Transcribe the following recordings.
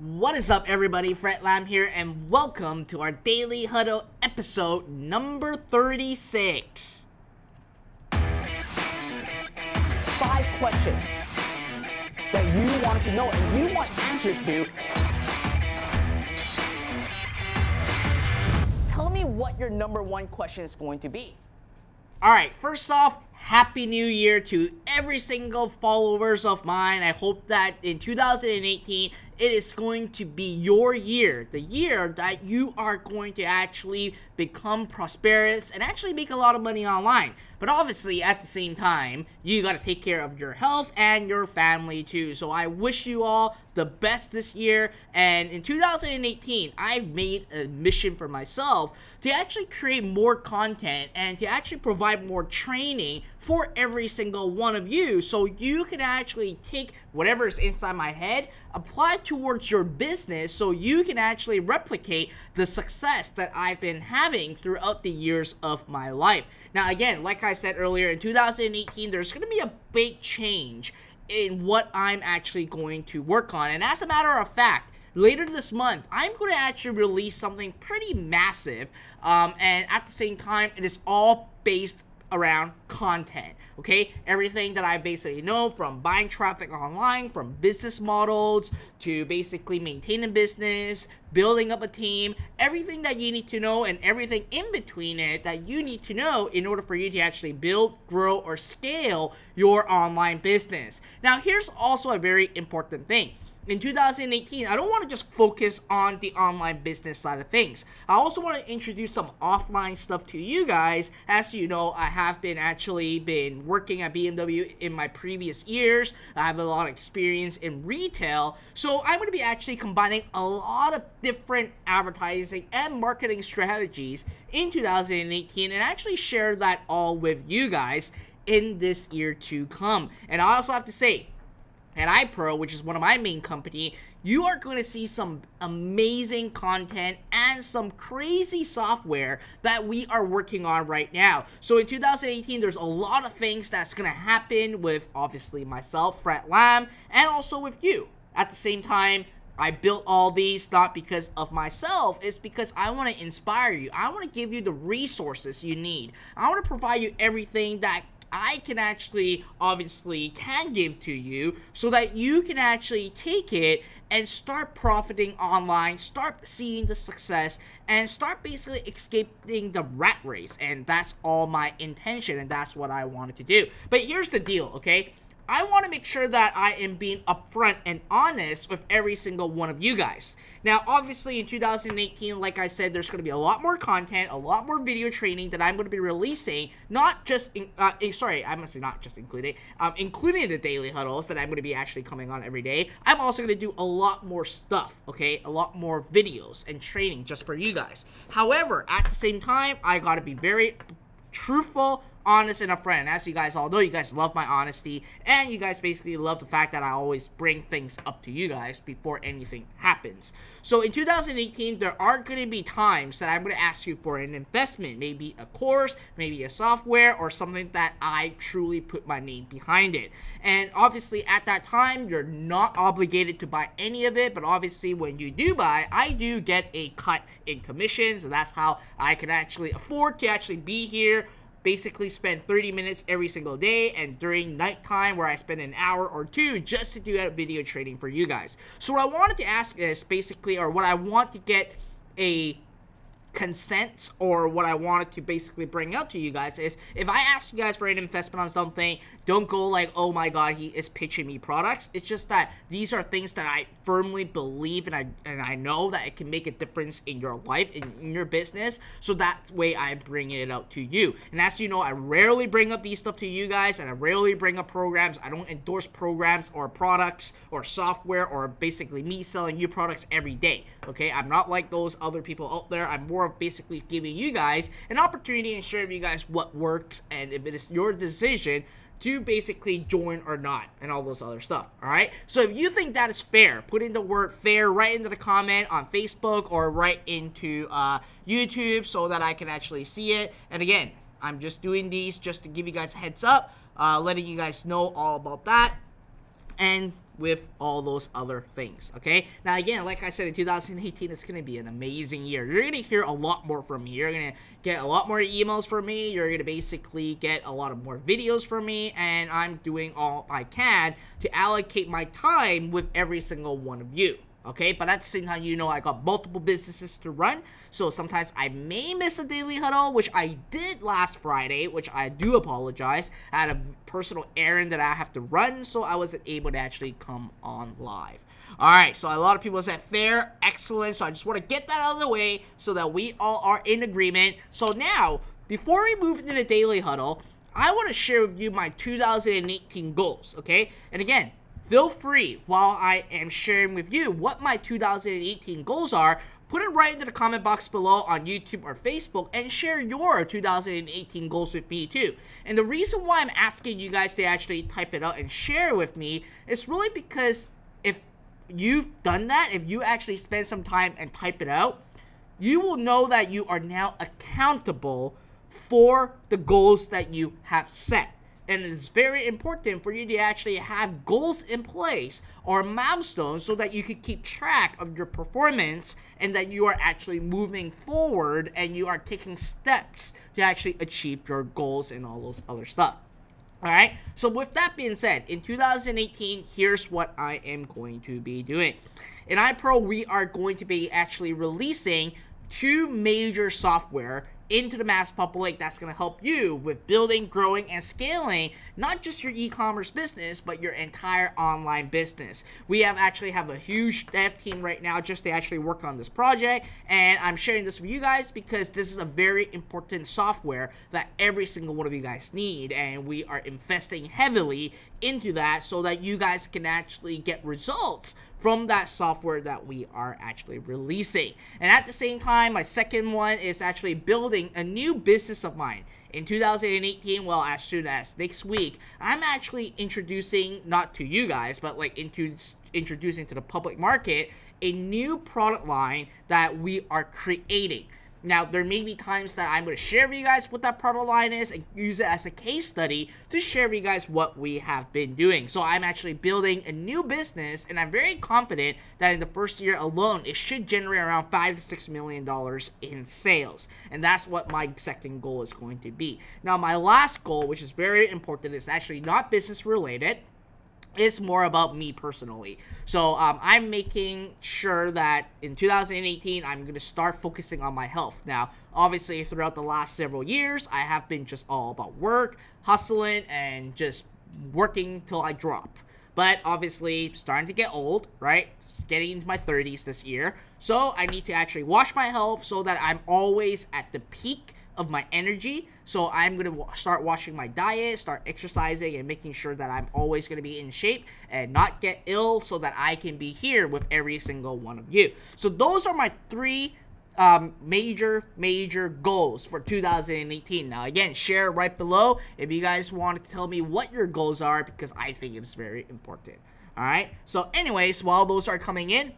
What is up, everybody? Fred Lam here, and welcome to our Daily Huddle episode number 36. 5 questions that you want to know and you want answers to. Tell me what your number 1 question is going to be. Alright, first off, Happy New Year to every single followers of mine. I hope that in 2018, it is going to be your year. The year that you are going to actually become prosperous and actually make a lot of money online. But obviously, at the same time, you gotta take care of your health and your family too. So I wish you all the best this year. And in 2018, I've made a mission for myself to actually create more content and to actually provide more training for every single one of you, so you can actually take whatever is inside my head, apply it towards your business, so you can actually replicate the success that I've been having throughout the years of my life. Now again, like I said earlier, in 2018, there's going to be a big change in what I'm actually going to work on. And as a matter of fact, later this month, I'm going to actually release something pretty massive, and at the same time, it is all based around content, okay? Everything that I basically know, from buying traffic online, from business models, to basically maintaining a business, building up a team, everything that you need to know and everything in between it that you need to know in order for you to actually build, grow, or scale your online business. Now, here's also a very important thing. In 2018, I don't want to just focus on the online business side of things. I also want to introduce some offline stuff to you guys. As you know, I have been working at BMW in my previous years. I have a lot of experience in retail. So I'm going to be actually combining a lot of different advertising and marketing strategies in 2018 and actually share that all with you guys in this year to come. And I also have to say, at iPro, which is one of my main company, you are going to see some amazing content and some crazy software that we are working on right now. So in 2018, there's a lot of things that's going to happen with, obviously, myself, Fred Lam, and also with you. At the same time, I built all these not because of myself, it's because I want to inspire you. I want to give you the resources you need. I want to provide you everything that I can actually, obviously, can give to you so that you can actually take it and start profiting online, start seeing the success, and start basically escaping the rat race. And that's all my intention, and that's what I wanted to do. But here's the deal, okay? I want to make sure that I am being upfront and honest with every single one of you guys. Now, obviously, in 2018, like I said, there's going to be a lot more content, a lot more video training that I'm going to be releasing, not just, I must say not just including the daily huddles that I'm going to be actually coming on every day. I'm also going to do a lot more stuff, okay? A lot more videos and training just for you guys. However, at the same time, I got to be very truthful, honest, and upfront. As you guys all know, you guys love my honesty, and you guys basically love the fact that I always bring things up to you guys before anything happens. So in 2018, there are going to be times that I'm going to ask you for an investment, maybe a course, maybe a software, or something that I truly put my name behind it. And obviously, at that time, you're not obligated to buy any of it, but obviously, when you do buy, I do get a cut in commissions, so that's how I can actually afford to actually be here, basically spend 30 minutes every single day, and during nighttime where I spend an hour or two just to do that video training for you guys. So what I wanted to ask is basically, or what I want to get a consent, or what I wanted to basically bring out to you guys is, if I ask you guys for an investment on something, don't go like, oh my god, he is pitching me products. It's just that these are things that I firmly believe, and I know that it can make a difference in your life, in your business, so that way I'm bringing it out to you. And as you know, I rarely bring up these stuff to you guys, and I rarely bring up programs. I don't endorse programs or products or software, or basically me selling you products every day, okay? I'm not like those other people out there. I'm more of basically giving you guys an opportunity and sharing with you guys what works, and if it is your decision to basically join or not, and all those other stuff. All right, so if you think that is fair, put in the word fair right into the comment on Facebook or right into YouTube so that I can actually see it. And again, I'm just doing these just to give you guys a heads up, letting you guys know all about that. And with all those other things, okay? Now, again, like I said, in 2018, it's going to be an amazing year. You're going to hear a lot more from me. You're going to get a lot more emails from me. You're going to basically get a lot of more videos from me, and I'm doing all I can to allocate my time with every single one of you. Okay, but at the same time, you know, I got multiple businesses to run, so sometimes I may miss a daily huddle, which I did last Friday, which I do apologize. I had a personal errand that I have to run, so I wasn't able to actually come on live. Alright, so a lot of people said fair, excellent, so I just want to get that out of the way so that we all are in agreement. So now, before we move into the daily huddle, I want to share with you my 2018 goals, okay? And again, feel free, while I am sharing with you what my 2018 goals are, put it right into the comment box below on YouTube or Facebook and share your 2018 goals with me too. And the reason why I'm asking you guys to actually type it out and share it with me is really because if you've done that, if you actually spend some time and type it out, you will know that you are now accountable for the goals that you have set. And it's very important for you to actually have goals in place or milestones so that you can keep track of your performance and that you are actually moving forward and you are taking steps to actually achieve your goals and all those other stuff. Alright, so with that being said, in 2018, here's what I am going to be doing. In iPro, we are going to be actually releasing 2 major software into the mass public that's going to help you with building, growing, and scaling not just your e-commerce business, but your entire online business. We actually have a huge dev team right now just to actually work on this project, and I'm sharing this with you guys because this is a very important software that every single one of you guys need, and we are investing heavily into that so that you guys can actually get results from that software that we are actually releasing. And at the same time, my second one is actually building a new business of mine. In 2018, well, as soon as next week, I'm actually introducing, not to you guys, but like introducing to the public market, a new product line that we are creating. Now, there may be times that I'm going to share with you guys what that product line is and use it as a case study to share with you guys what we have been doing. So I'm actually building a new business, and I'm very confident that in the first year alone, it should generate around $5 to $6 million in sales. And that's what my second goal is going to be. Now, my last goal, which is very important, is actually not business related. It's more about me personally. So I'm making sure that in 2018, I'm going to start focusing on my health. Now, obviously, throughout the last several years, I have been just all about work, hustling, and just working till I drop. But obviously, starting to get old, right? Just getting into my 30s this year. So I need to actually watch my health so that I'm always at the peak of my energy. So I'm going to start watching my diet, start exercising, and making sure that I'm always going to be in shape and not get ill so that I can be here with every single one of you. So those are my 3 major goals for 2018. Now, again, share right below if you guys want to tell me what your goals are, because I think it's very important. All right. So anyways, while those are coming in,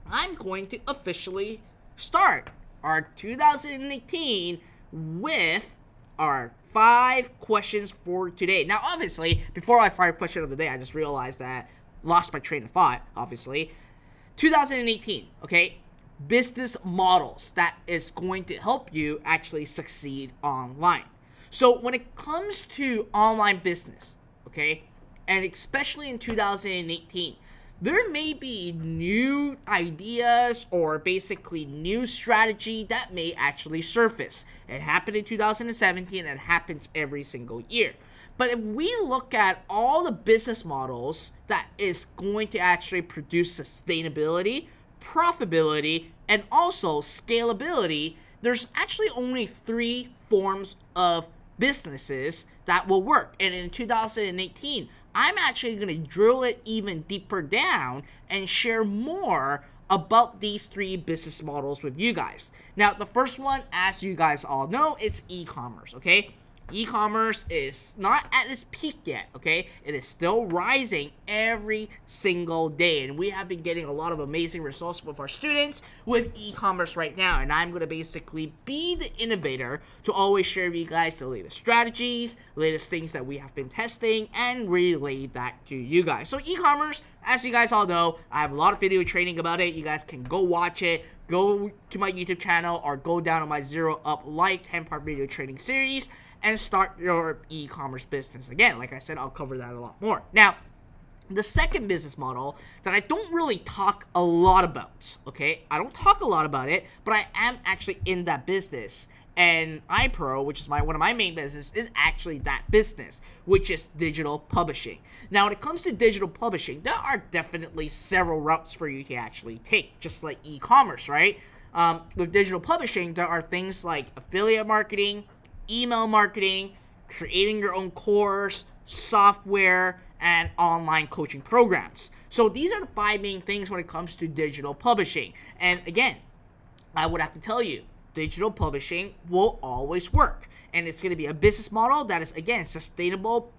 I'm going to officially start our 2018 with our 5 questions for today. Now, obviously, before our 5 question of the day, I just realized that lost my train of thought, obviously. 2018, okay? Business models that is going to help you actually succeed online. So when it comes to online business, okay, and especially in 2018, there may be new ideas or basically new strategy that may actually surface. It happened in 2017 and it happens every single year. But if we look at all the business models that is going to actually produce sustainability, profitability, and also scalability, there's actually only 3 forms of businesses that will work. And in 2018, I'm actually going to drill it even deeper down and share more about these 3 business models with you guys. Now, the first one, as you guys all know, it's e-commerce, okay? E-commerce is not at its peak yet, okay? It is still rising every single day, and we have been getting a lot of amazing results with our students with e-commerce right now, and I'm going to basically be the innovator to always share with you guys the latest strategies, latest things that we have been testing, and relay that to you guys. So e-commerce, as you guys all know, I have a lot of video training about it. You guys can go watch it. Go to my YouTube channel or go down on my Zero Up Light 10-part video training series and start your e-commerce business. Again, like I said, I'll cover that a lot more. Now, the second business model that I don't really talk a lot about, okay? I don't talk a lot about it, but I am actually in that business. And iPro, which is one of my main business, is actually that business, which is digital publishing. Now, when it comes to digital publishing, there are definitely several routes for you to actually take, just like e-commerce, right? With digital publishing, there are things like affiliate marketing, email marketing, creating your own course, software, and online coaching programs. So these are the 5 main things when it comes to digital publishing. And again, I would have to tell you, digital publishing will always work. And it's going to be a business model that is, again, sustainable.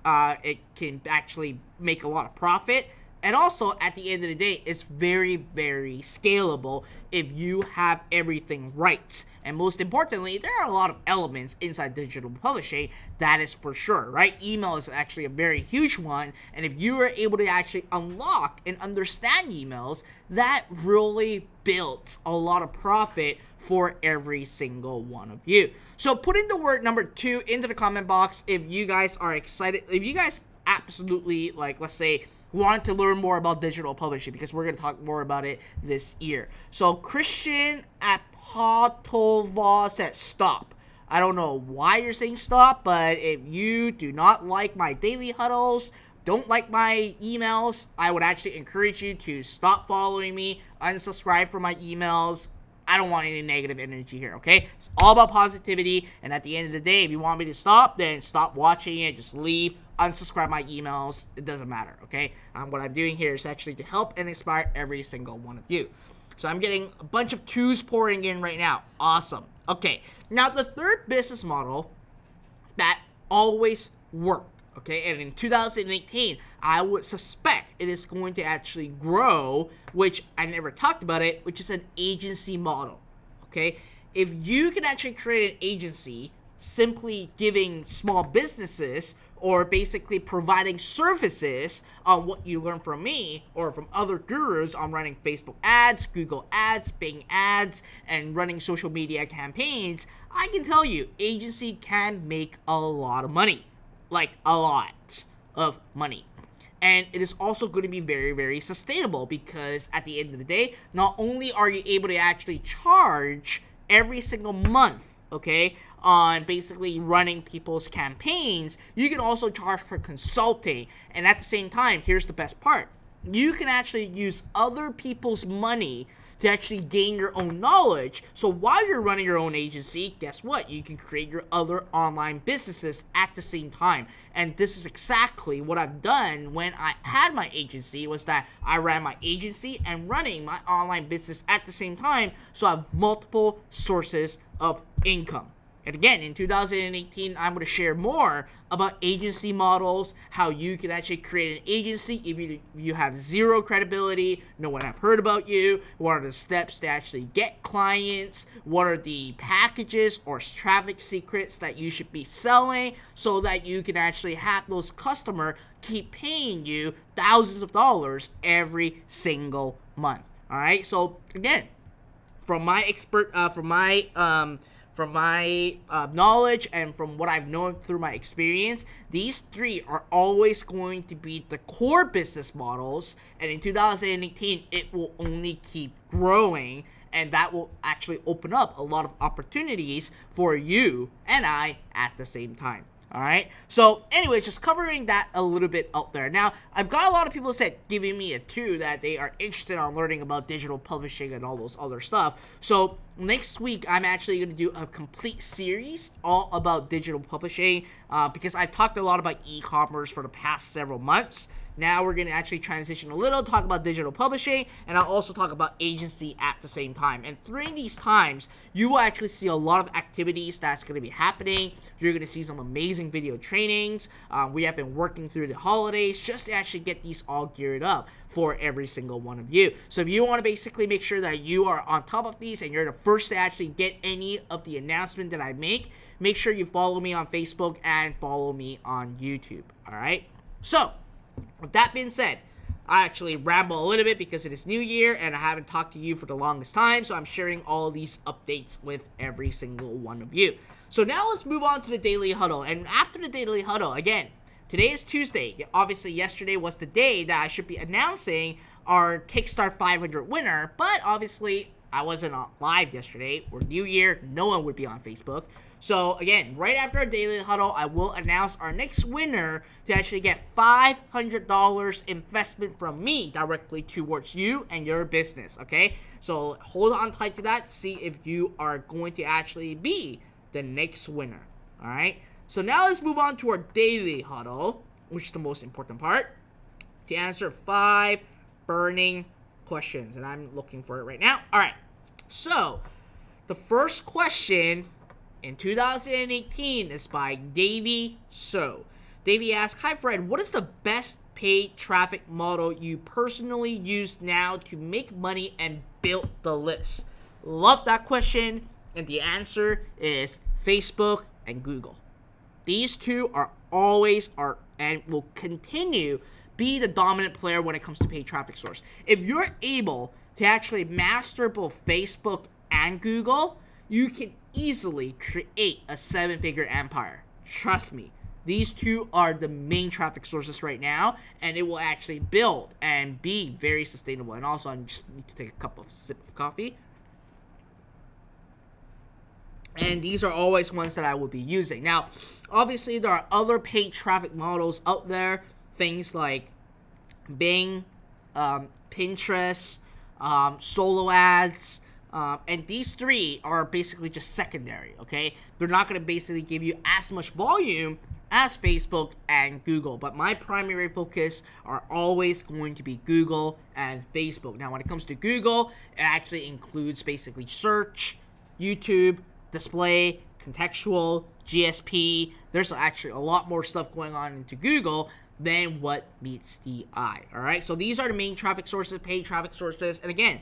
It can actually make a lot of profit. And also, at the end of the day, it's very, very scalable if you have everything right. And most importantly, there are a lot of elements inside digital publishing, that is for sure, right? Email is actually a very huge one. And if you are able to actually unlock and understand emails, that really builds a lot of profit for every single one of you. So put in the word number 2 into the comment box if you guys are excited. If you guys absolutely, like, let's say, want to learn more about digital publishing, because we're going to talk more about it this year. So Christian at Potova said stop. I don't know why you're saying stop, but if you do not like my daily huddles, don't like my emails, I would actually encourage you to stop following me, unsubscribe from my emails. I don't want any negative energy here, okay? It's all about positivity, and at the end of the day, if you want me to stop, then stop watching it, just leave, unsubscribe my emails, it doesn't matter, okay? What I'm doing here is actually to help and inspire every single one of you. So I'm getting a bunch of 2s pouring in right now. Awesome. Okay, now the third business model that always worked, okay, and in 2018, I would suspect it is going to actually grow, which I never talked about it, which is an agency model, okay? If you can actually create an agency simply giving small businesses or basically providing services on what you learn from me or from other gurus on running Facebook ads, Google ads, Bing ads, and running social media campaigns, I can tell you, agency can make a lot of money. Like a lot of money. And it is also going to be very, very sustainable, because at the end of the day, not only are you able to actually charge every single month, okay, on basically running people's campaigns, you can also charge for consulting. And at the same time, here's the best part. You can actually use other people's money to actually gain your own knowledge. So while you're running your own agency, guess what? You can create your other online businesses at the same time. And this is exactly what I've done when I had my agency, was that I ran my agency and running my online business at the same time. So I have multiple sources of income. And again, in 2018, I'm going to share more about agency models, how you can actually create an agency if you have zero credibility, no one have heard about you, what are the steps to actually get clients, what are the packages or traffic secrets that you should be selling so that you can actually have those customers keep paying you thousands of dollars every single month. All right. So again, from my knowledge and from what I've known through my experience, these 3 are always going to be the core business models. And in 2018, it will only keep growing. And that will actually open up a lot of opportunities for you and I at the same time. All right. So anyways, just covering that a little bit out there. Now, I've got a lot of people said giving me a 2 that they are interested on learning about digital publishing and all those other stuff. So next week, I'm actually going to do a complete series all about digital publishing because I talked a lot about e-commerce for the past several months. Now we're going to actually transition a little, talk about digital publishing, and I'll also talk about agency at the same time. And during these times, you will actually see a lot of activities that's going to be happening. You're going to see some amazing video trainings. We have been working through the holidays just to actually get these all geared up for every single one of you. So if you want to basically make sure that you are on top of these and you're the first to actually get any of the announcement that I make sure you follow me on Facebook and follow me on YouTube. All right. So with that being said, I actually ramble a little bit because it is New Year and I haven't talked to you for the longest time, so I'm sharing all these updates with every single one of you. So now let's move on to the Daily Huddle. And after the Daily Huddle, again, today is Tuesday. Obviously, yesterday was the day that I should be announcing our Kickstart 500 winner, but obviously, I wasn't live yesterday. We're New Year. No one would be on Facebook. So again, right after our Daily Huddle, I will announce our next winner to actually get $500 investment from me directly towards you and your business, okay? So hold on tight to that to see if you are going to actually be the next winner, all right? So now let's move on to our Daily Huddle, which is the most important part, to answer 5 burning questions. And I'm looking for it right now. All right, so the first question in 2018 is by Davey So. Davey asks, hi Fred, what is the best paid traffic model you personally use now to make money and build the list? Love that question, and the answer is Facebook and Google. These two are always and will continue be the dominant player when it comes to paid traffic source. If you're able to actually master both Facebook and Google, you can easily create a 7-figure empire. Trust me, these two are the main traffic sources right now, and it will actually build and be very sustainable. And also, I just need to take a sip of coffee. And these are always ones that I will be using. Now, obviously, there are other paid traffic models out there. Things like Bing, Pinterest, solo ads, and these 3 are basically just secondary, okay? They're not going to basically give you as much volume as Facebook and Google, but my primary focus are always going to be Google and Facebook. Now, when it comes to Google, it actually includes basically search, YouTube, display, contextual, GSP. There's actually a lot more stuff going on into Google than what meets the eye. All right, so these are the main traffic sources, paid traffic sources. And again,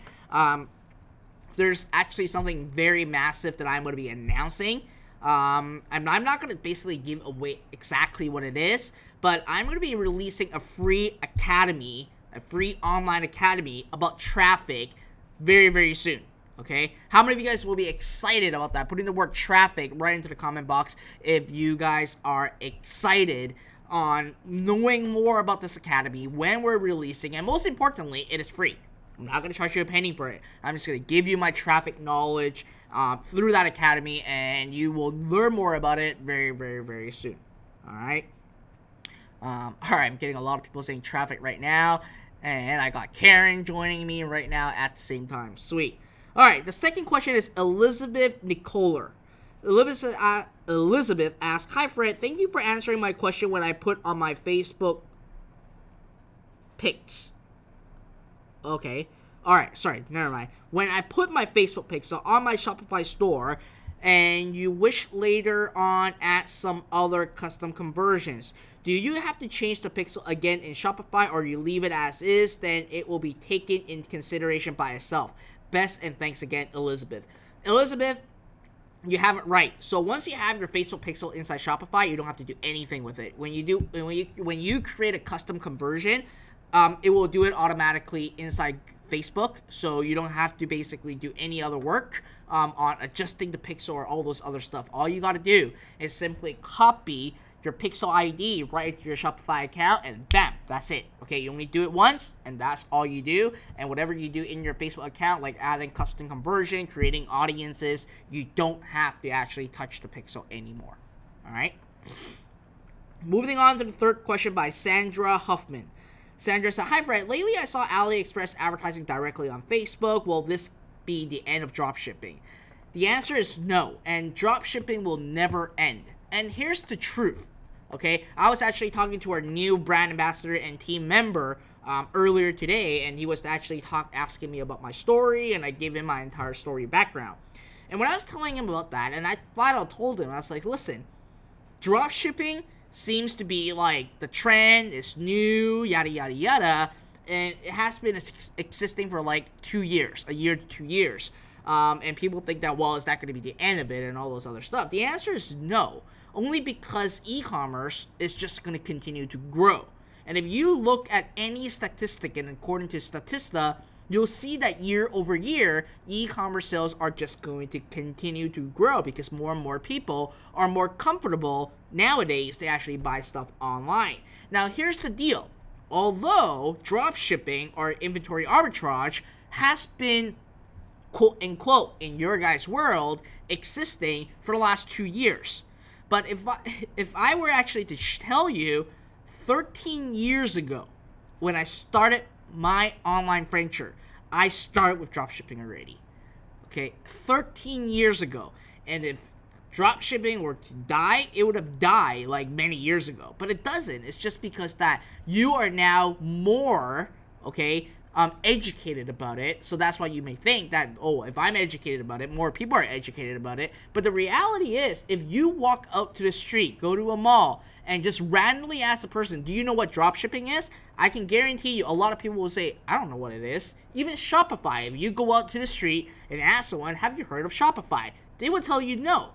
there's actually something very massive that I'm going to be announcing. I'm not going to basically give away exactly what it is, but I'm going to be releasing a free academy, a free online academy about traffic very, very soon. Okay, how many of you guys will be excited about that? Putting the word traffic right into the comment box if you guys are excited on knowing more about this academy, when we're releasing, and most importantly, it is free. I'm not going to charge you a penny for it. I'm just going to give you my traffic knowledge through that academy, and you will learn more about it very, very, very soon. All right. All right, I'm getting a lot of people saying traffic right now, and I got Karen joining me right now at the same time. Sweet. All right, the second question is Elisabeth Nicoller. Elisabeth asks, hi Fred, thank you for answering my question when I put on my Facebook pics. Okay. All right, sorry, never mind. When I put my Facebook pixel on my Shopify store and you wish later on add some other custom conversions, do you have to change the pixel again in Shopify, or you leave it as is, then it will be taken in consideration by itself? Best and thanks again, Elisabeth. Elisabeth, you have it right. So once you have your Facebook pixel inside Shopify, you don't have to do anything with it. When you create a custom conversion, it will do it automatically inside Facebook, so you don't have to basically do any other work on adjusting the pixel or all those other stuff. All you got to do is simply copy your pixel ID right into your Shopify account, and bam, that's it. Okay, you only do it once, and that's all you do. And whatever you do in your Facebook account, like adding custom conversion, creating audiences, you don't have to actually touch the pixel anymore. All right. Moving on to the third question by Sandra Huffman. Sandra said, hi Fred, lately I saw Aliexpress advertising directly on Facebook. Will this be the end of dropshipping? The answer is no, and dropshipping will never end. And here's the truth, okay? I was actually talking to our new brand ambassador and team member earlier today, and he was actually asking me about my story, and I gave him my entire story background. And when I was telling him about that, and I flat out told him, I was like, listen, dropshipping seems to be like the trend, it's new, yada, yada, yada, and it has been existing for like 2 years, a year to 2 years. And people think that, well, is that going to be the end of it and all those other stuff? The answer is no, only because e-commerce is just going to continue to grow. And if you look at any statistic, and according to Statista, you'll see that year over year, e-commerce sales are just going to continue to grow because more and more people are more comfortable nowadays to actually buy stuff online. Now, here's the deal. Although dropshipping or inventory arbitrage has been, quote unquote, in your guys' world, existing for the last 2 years. But if I were actually to tell you 13 years ago, when I started my online venture, I started with dropshipping already. Okay, 13 years ago. And if dropshipping were to die, it would have died like many years ago. But it doesn't. It's just because that you are now more, okay, educated about it. So that's why you may think that, oh, if I'm educated about it, more people are educated about it. But the reality is, if you walk out to the street, go to a mall, and just randomly ask a person, do you know what dropshipping is? I can guarantee you a lot of people will say, I don't know what it is. Even Shopify, if you go out to the street and ask someone, have you heard of Shopify? They will tell you no.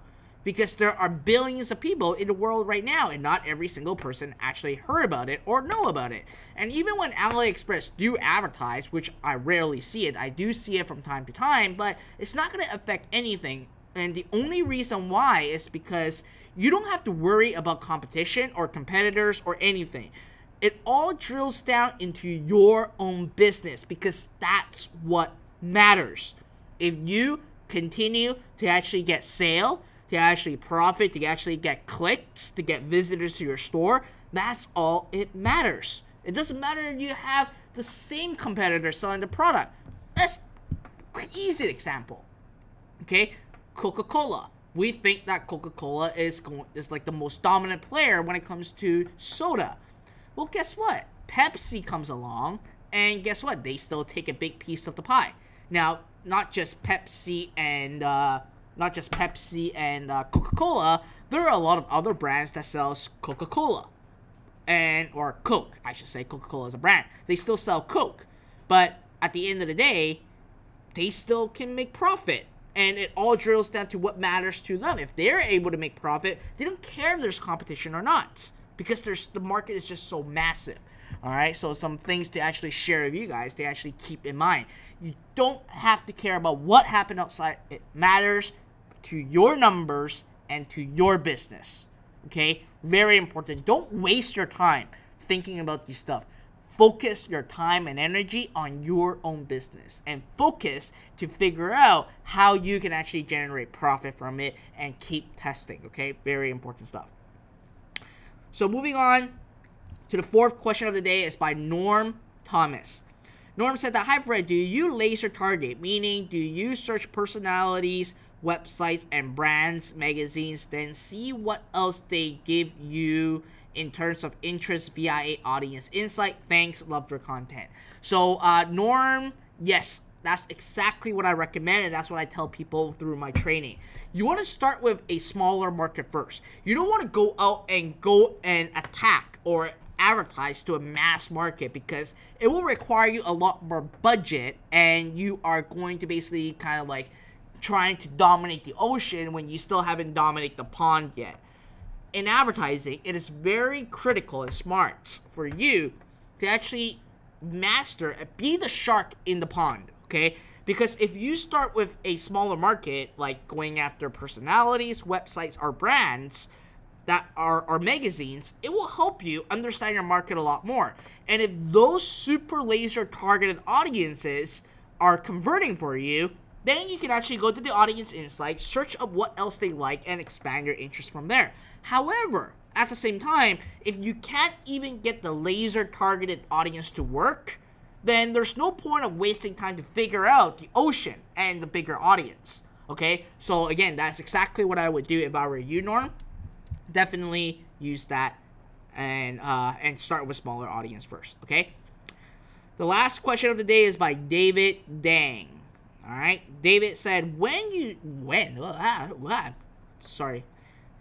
Because there are billions of people in the world right now, and not every single person actually heard about it or know about it. And even when Aliexpress do advertise, which I rarely see it, I do see it from time to time, but it's not going to affect anything. And the only reason why is because you don't have to worry about competition or competitors or anything. It all drills down into your own business, because that's what matters. If you continue to actually get sale, to actually profit, to actually get clicks, to get visitors to your store, that's all it matters. It doesn't matter if you have the same competitor selling the product. That's an easy example. Okay, Coca-Cola. We think that Coca-Cola is like the most dominant player when it comes to soda. Well, guess what? Pepsi comes along, and guess what? They still take a big piece of the pie. Now, not just Pepsi and Coca-Cola, there are a lot of other brands that sells Coca-Cola, or Coke. I should say Coca-Cola is a brand. They still sell Coke, but at the end of the day, they still can make profit. And it all drills down to what matters to them. If they're able to make profit, they don't care if there's competition or not, because the market is just so massive. All right, so some things to actually share with you guys to actually keep in mind. You don't have to care about what happened outside. It matters to your numbers and to your business. Okay, very important. Don't waste your time thinking about this stuff. Focus your time and energy on your own business, and focus to figure out how you can actually generate profit from it and keep testing. Okay, very important stuff. So moving on to the fourth question of the day is by Norm Thomas. Norm said that, hi Fred, do you laser target? Meaning, do you search personalities, websites, and brands, magazines, then see what else they give you in terms of interest via audience insight? Thanks, love your content. So, Norm, yes, that's exactly what I recommend, and that's what I tell people through my training. You want to start with a smaller market first. You don't want to go out and attack or advertise to a mass market, because it will require you a lot more budget, and you are going to basically kind of like trying to dominate the ocean when you still haven't dominated the pond yet. In advertising, it is very critical and smart for you to actually be the shark in the pond, okay? Because if you start with a smaller market, like going after personalities, websites, or brands that are magazines, it will help you understand your market a lot more. And if those super laser targeted audiences are converting for you, then you can actually go to the audience insight, search up what else they like, and expand your interest from there. However, at the same time, if you can't even get the laser targeted audience to work, then there's no point of wasting time to figure out the ocean and the bigger audience. Okay, so again, that's exactly what I would do if I were you, Norm. Definitely use that and start with smaller audience first. Okay. The last question of the day is by David Dang. All right, David said, sorry,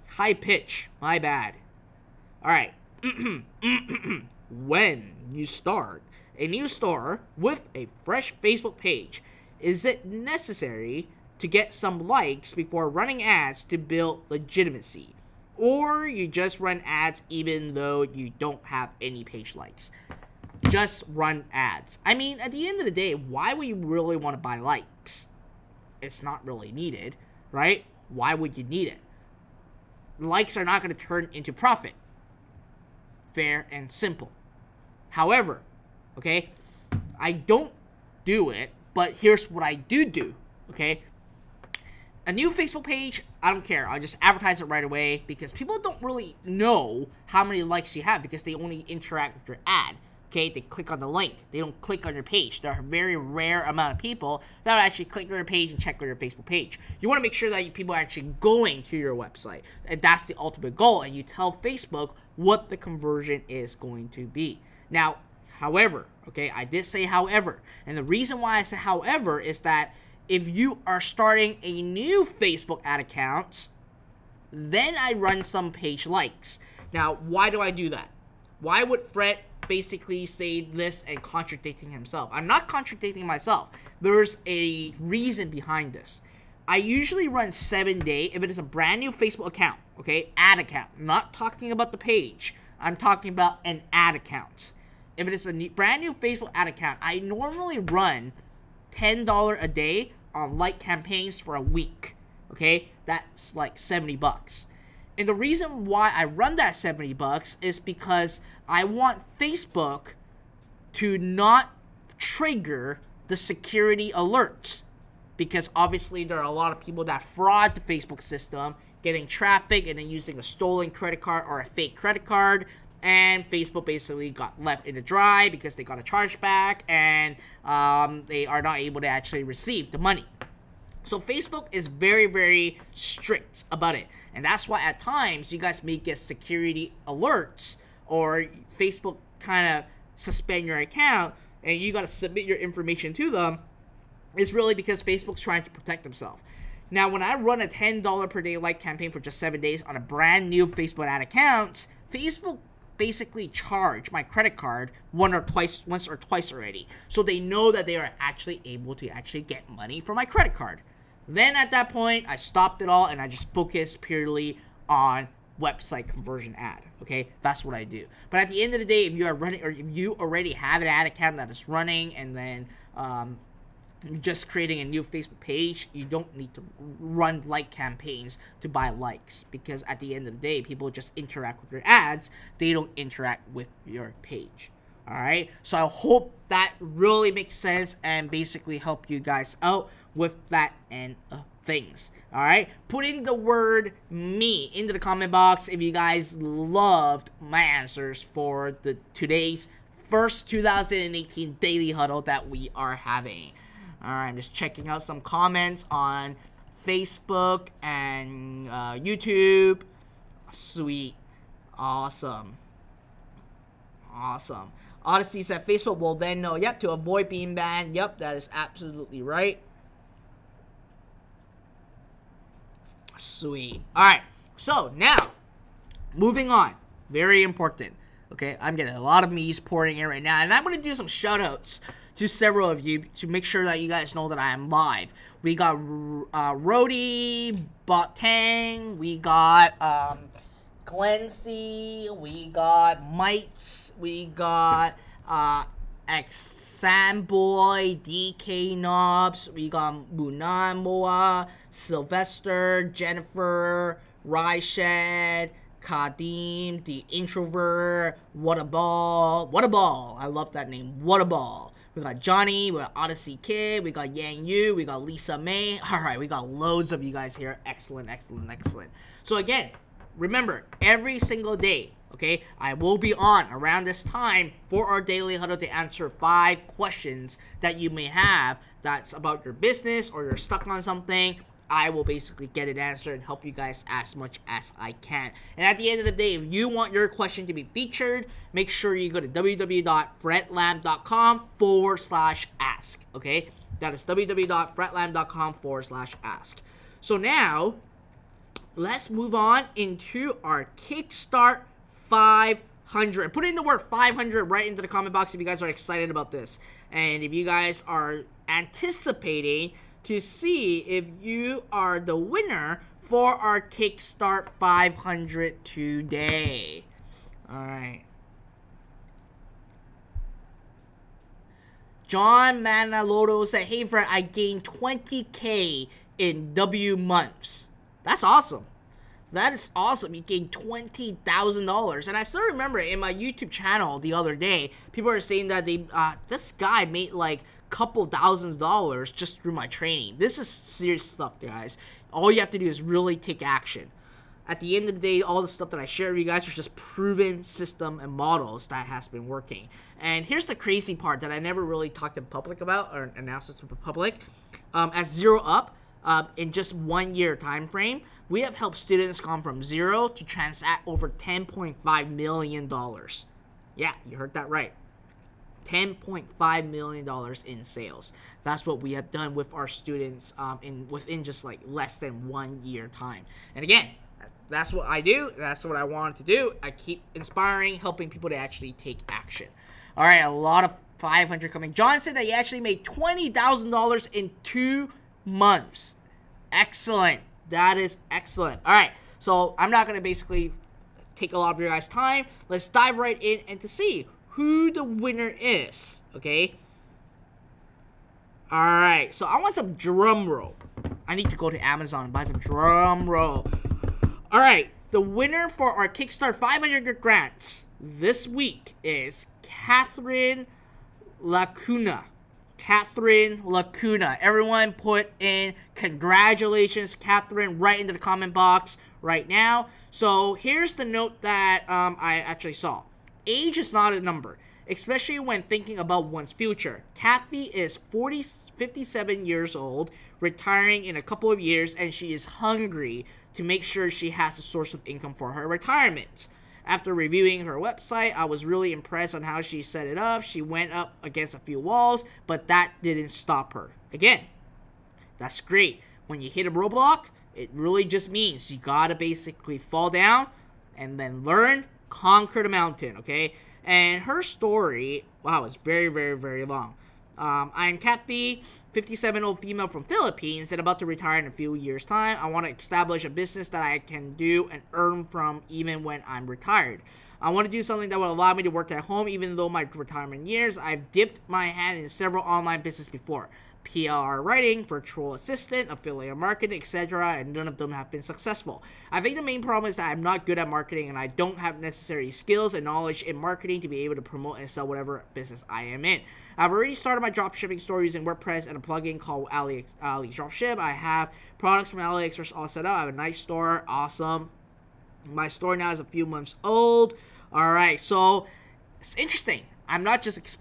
high pitch, my bad. All right, when you start a new store with a fresh Facebook page, is it necessary to get some likes before running ads to build legitimacy? or you just run ads even though you don't have any page likes. Just run ads. I mean, at the end of the day, why would you really want to buy likes? It's not really needed, right? Why would you need it? Likes are not going to turn into profit. Fair and simple. However, okay, I don't do it, but here's what I do, okay? A new Facebook page, I don't care. I'll just advertise it right away because people don't really know how many likes you have because they only interact with your ad. Okay, they click on the link. They don't click on your page. There are a very rare amount of people that will actually click on your page and check on your Facebook page. You want to make sure that people are actually going to your website. And that's the ultimate goal. And you tell Facebook what the conversion is going to be. Now, however, okay, I did say however. And the reason why I say however is that if you are starting a new Facebook ad account, then I run some page likes. Now, why do I do that? Why would Fred basically say this and contradicting himself? I'm not contradicting myself. There's a reason behind this. I usually run 7 day if it is a brand new Facebook account, okay, ad account. I'm not talking about the page. I'm talking about an ad account. If it is a brand new Facebook ad account, I normally run $10 a day on like campaigns for a week, okay? That's like $70. And the reason why I run that $70 is because I want Facebook to not trigger the security alert. Because obviously there are a lot of people that fraud the Facebook system, getting traffic and then using a stolen credit card or a fake credit card. And Facebook basically got left in the dry because they got a chargeback and they are not able to actually receive the money. So Facebook is very, very strict about it. And that's why at times you guys may get security alerts or Facebook kind of suspend your account and you got to submit your information to them. It's really because Facebook's trying to protect themselves. Now, when I run a $10 per day like campaign for just 7 days on a brand new Facebook ad account, Facebook basically charge my credit card once or twice already. So they know that they are actually able to actually get money from my credit card. Then at that point, I stopped it all and I just focused purely on website conversion ad. Okay, that's what I do. But at the end of the day, if you are running or if you already have an ad account that is running and then you're just creating a new Facebook page, you don't need to run like campaigns to buy likes because at the end of the day, people just interact with your ads. They don't interact with your page. All right, so I hope that really makes sense and basically help you guys out with that end of things. All right, put in the word me into the comment box if you guys loved my answers for the today's first 2018 daily huddle that we are having. All right, I'm just checking out some comments on Facebook and YouTube. Sweet, awesome. Odyssey said Facebook will then know, yep, to avoid being banned. Yep, that is absolutely right. Sweet. All right, so now, moving on. Very important. Okay, I'm getting a lot of me's pouring in right now, and I'm going to do some shout-outs to several of you to make sure that you guys know that I am live. We got Rody, Botang, we got Clancy, we got Mites, we got Examboy, DK Knobs, we got Munamoa, Sylvester, Jennifer, Ryshed, Kadim, the introvert, What a Ball, I love that name, What a Ball. We got Johnny, we got Odyssey Kid, we got Yang Yu, we got Lisa May. Alright, we got loads of you guys here. Excellent. So again, remember, every single day, okay, I will be on around this time for our daily huddle to answer 5 questions that you may have that's about your business or you're stuck on something. I will basically get it answered and help you guys as much as I can. And at the end of the day, if you want your question to be featured, make sure you go to www.fredlam.com/ask. Okay, that is www.fredlam.com/ask. So now, let's move on into our Kickstart 500. Put in the word 500 right into the comment box if you guys are excited about this. And if you guys are anticipating to see if you are the winner for our Kickstart 500 today. All right. John Manaloto said, hey Fred, I gained 20K in W months. That's awesome. That is awesome. You gained $20,000. And I still remember in my YouTube channel the other day, people are saying that this guy made like couple $1,000s just through my training. This is serious stuff, guys. All you have to do is really take action. At the end of the day, all the stuff that I share with you guys is just proven system and models that has been working. And here's the crazy part that I never really talked in public about or announced it to the public. At Zero Up, in just 1 year time frame, we have helped students gone from zero to transact over $10.5 million. Yeah, you heard that right. $10.5 million in sales. That's what we have done with our students within just like less than 1 year time. And again, that's what I do. That's what I wanted to do. I keep inspiring, helping people to actually take action. All right, a lot of 500 coming. John said that he actually made $20,000 in 2 months. Excellent. That is excellent. All right, so I'm not going to basically take a lot of your guys' time. Let's dive right in and to see who the winner is, okay? All right, so I want some drum roll. I need to go to Amazon and buy some drum roll. All right, the winner for our Kickstart 500 grants this week is Catherine Lacuna. Catherine Lacuna. Everyone put in congratulations, Catherine, right into the comment box right now. So here's the note that I actually saw. Age is not a number, especially when thinking about one's future. Kathy is 57 years old, retiring in a couple of years, and she is hungry to make sure she has a source of income for her retirement. After reviewing her website, I was really impressed on how she set it up. She went up against a few walls, but that didn't stop her. Again, that's great. When you hit a roadblock, it really just means you gotta basically fall down and then learn, conquer the mountain, okay? And her story, wow, it's very, very, very long. I'm Kathy, 57-year-old female from Philippines and about to retire in a few years' time. I want to establish a business that I can do and earn from even when I'm retired. I want to do something that will allow me to work at home even though my retirement years. I've dipped my hand in several online businesses before. PR writing, virtual assistant, affiliate marketing, etc., and none of them have been successful. I think the main problem is that I'm not good at marketing and I don't have necessary skills and knowledge in marketing to be able to promote and sell whatever business I am in. I've already started my dropshipping store using WordPress and a plugin called Dropship. I have products from Aliexpress all set up. I have a nice store. Awesome. My store now is a few months old. All right, so it's interesting. I'm not just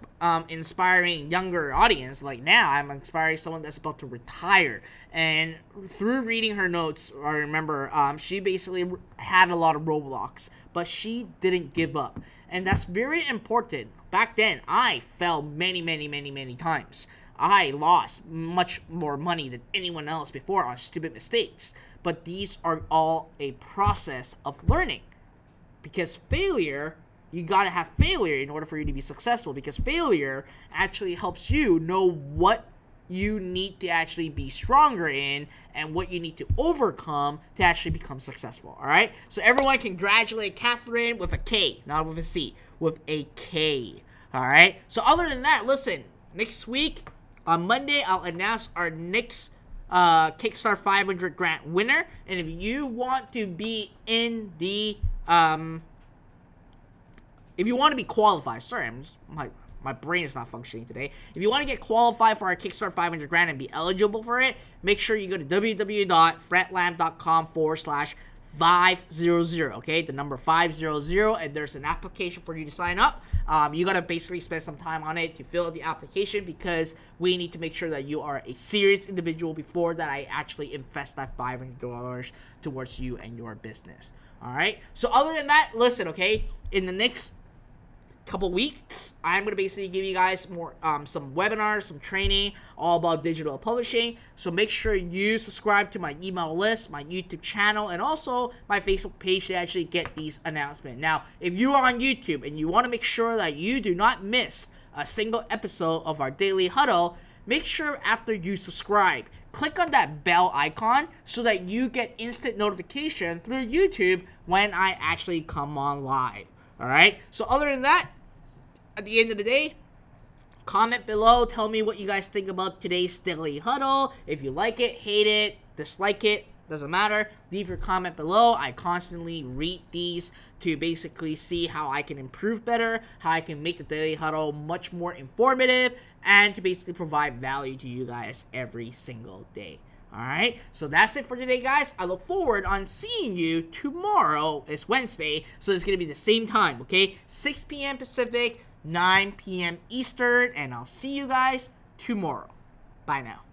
inspiring younger audience like now. I'm inspiring someone that's about to retire. And through reading her notes, I remember she basically had a lot of roadblocks, but she didn't give up. And that's very important. Back then, I fell many, many, many, many times. I lost much more money than anyone else before on stupid mistakes. But these are all a process of learning. Because failure, you gotta have failure in order for you to be successful, because failure actually helps you know what you need to actually be stronger in and what you need to overcome to actually become successful. All right, so everyone congratulate Catherine with a K, not with a C, with a K. All right, so other than that, listen, next week on Monday I'll announce our next Kickstart 500 grant winner. And if you want to be in the if you want to be qualified, sorry, my brain is not functioning today. If you want to get qualified for our Kickstart 500 grant and be eligible for it, make sure you go to www.fredlam.com/500, okay? The number 500, and there's an application for you to sign up. You got to basically spend some time on it to fill out the application, because we need to make sure that you are a serious individual before that I actually invest that $500 towards you and your business. All right? So other than that, listen, okay? In the next couple weeks, I'm going to basically give you guys more some webinars, some training all about digital publishing. So make sure you subscribe to my email list, my YouTube channel, and also my Facebook page to actually get these announcements. Now, if you are on YouTube and you want to make sure that you do not miss a single episode of our daily huddle, make sure after you subscribe, click on that bell icon so that you get instant notification through YouTube when I actually come on live. Alright, so other than that, at the end of the day, comment below, tell me what you guys think about today's daily huddle. If you like it, hate it, dislike it, doesn't matter. Leave your comment below. I constantly read these to basically see how I can improve better, how I can make the daily huddle much more informative, and to basically provide value to you guys every single day. Alright, so that's it for today, guys. I look forward on seeing you tomorrow. It's Wednesday, so it's going to be the same time, okay? 6 p.m. Pacific, 9 p.m. Eastern, and I'll see you guys tomorrow. Bye now.